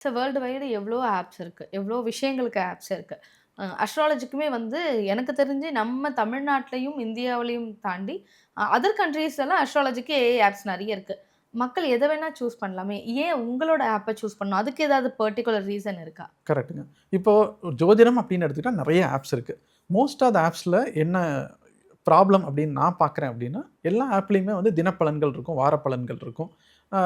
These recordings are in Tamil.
வேர்ல்டு வைடு எவ்வளோ ஆப்ஸ் இருக்கு. எவ்வளோ விஷயங்களுக்கு ஆப்ஸ் இருக்கு. அஸ்ட்ராலஜிக்குமே வந்து எனக்கு தெரிஞ்சு நம்ம தமிழ்நாட்டிலயும், இந்தியாவிலயும் தாண்டி அதர் கண்ட்ரீஸ் எல்லாம் அஸ்ட்ராலஜிக்கு ஏஐ ஆப்ஸ் நெறைய இருக்கு. மக்கள் எத வேணா சூஸ் பண்ணலாமே. ஏன் உங்களோட ஆப்ப சூஸ் பண்ணணும்? அதுக்கு ஏதாவது பர்ட்டிகுலர் ரீசன் இருக்கா? கரெக்ட்டுங்க. இப்போ ஜோதிடம் அப்படின்னு எடுத்துக்கிட்டா நெறைய ஆப்ஸ் இருக்கு. மோஸ்ட் ஆஃப் த ஆப்ஸ்ல என்ன ப்ராப்ளம் அப்படின்னு நான் பார்க்குறேன் அப்படின்னா, எல்லா ஆப்லயுமே வந்து தினப்பலன்கள் இருக்கும், வார பலன்கள் இருக்கும். ஆ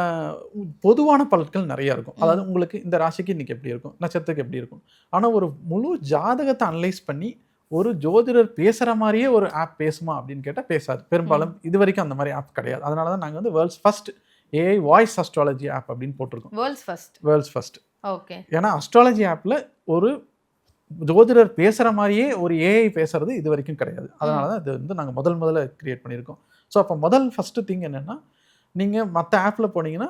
பொதுவான பலன்கள் நெறைய இருக்கும். அதாவது ம். உங்களுக்கு இந்த ராசிக்கு இன்னைக்கு எப்படி இருக்கும்? நட்சத்திரத்துக்கு எப்படி இருக்கும்? ஆனா ஒரு முழு ஜாதகத்த அனலைஸ் பண்ணி, ஒரு ஜோதிடர் பேசுற மாரியே ஒரு ஆப் பேசுமா அப்படின்னு கேட்டா பேசாது. பெரும்பாலும் ம். இதுவரைக்கும் அந்த மாரி ஆப் கிடையாது. அதனால தான் நாங்க வந்து world's first AI voice astrology app அப்படின்னு போட்டிருக்கோம். World's first. World's first. Okay. ஏன்னா அஸ்ட்ராலஜி ஆப்ல ஒரு ஜோதிடர் பேசுற மாரியே ஒரு ஏஐ பேசுறது இதுவரைக்கும் கிடையாது. அதனால ம். தான் இது வந்து நாங்க முதல்ல கிரியேட் பண்ணியிருக்கோம். ஸோ அப்ப ஃபர்ஸ்ட் திங் என்னன்னா, நீங்க மத்த ஆப்ல போனீங்கன்னா,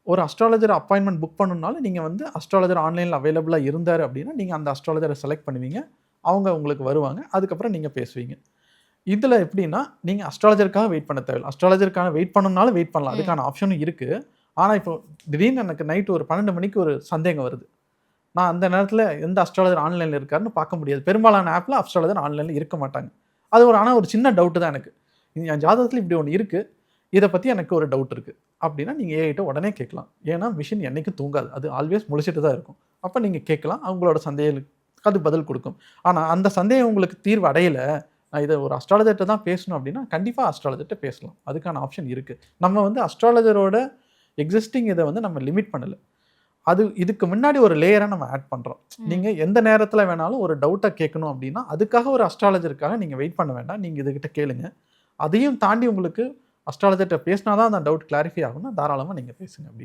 ஒரு அஸ்ட்ராலஜர் அப்பாயின்ட்மென்ட் புக் பண்ணணும்னாலும், நீங்க வந்து அஸ்ட்ராலஜர் ஆன்லைன்ல அவைலபிளா இருந்தாரு அப்படின்னா, நீங்க அந்த அஸ்ட்ராலஜர செலக்ட் பண்ணுவீங்க. அவங்க உங்களுக்கு வருவாங்க. அதுக்கப்புறம் நீங்க பேசுவீங்க. இதுல எப்படின்னா, நீங்க அஸ்ட்ராலஜருக்காக வெயிட் பண்ண தேவையில்ல. அஸ்ட்ராலஜருக்கான வெயிட் பண்ணணும்னாலும் வெயிட் பண்ணலாம். ம். அதுக்கான ஆப்ஷனும் இருக்கு. ஆனா இப்போ திடீர்னு எனக்கு நைட் ஒரு 12 மணிக்கு ஒரு சந்தேகம் வருது. நான் அந்த நேரத்தில எந்த அஸ்ட்ராலஜர் ஆன்லைன்ல இருக்காருன்னு பார்க்க முடியாது. பெரும்பாலான ஆப்ல அஸ்ட்ராலஜர் ஆன்லைன்ல இருக்க மாட்டாங்க. அது ஆனா ஒரு சின்ன டவுட் தான் எனக்கு. என் ஜாதகத்தில இப்படி ஒண்ணு இருக்கு. இத பத்தி எனக்கு ஒரு டவுட் இருக்கு. அப்படின்னா நீங்க ஏஐட்ட உடனே கேட்கலாம். ஏன்னா மெஷின் என்னைக்கும் தூங்காது. அது ஆல்வேஸ் முழிச்சிட்டு தான் இருக்கும். அப்ப நீங்க கேட்கலாம். அவங்களோட சந்தேகங்களுக்கு அது பதில் குடுக்கும். ஆனா அந்த சந்தேகம் உங்களுக்கு தீர்வு அடையல. நான் இத ஒரு அஸ்ட்ராலஜர்ட்ட தான் பேசணும் அப்படின்னா, கண்டிப்பா அஸ்ட்ராலஜர்ட்ட பேசலாம். அதுக்கான ஆப்ஷன் இருக்கு. நம்ம வந்து அஸ்ட்ராலஜரோட எக்ஸிஸ்டிங் இத வந்து நம்ம லிமிட் பண்ணல. இதுக்கு முன்னாடி ஒரு லேயரா நம்ம ஆட் பண்றோம். ம். நீங்க எந்த நேரத்தில வேணாலும் ஒரு டவுட்ட கேட்கணும் அப்டின்னா, அதுக்காக ஒரு அஸ்ட்ராலஜருக்காக நீங்க வெயிட் பண்ண வேண்டாம். நீங்க இதுகிட்ட கேளுங்க. அதையும் தாண்டி உங்களுக்கு அஸ்ட்ராலஜர்ட்ட பேசினா தான் அந்த டவுட் கிளாரிஃபை ஆகும்னா, தாராளமா நீங்க பேசுங்க அப்டி.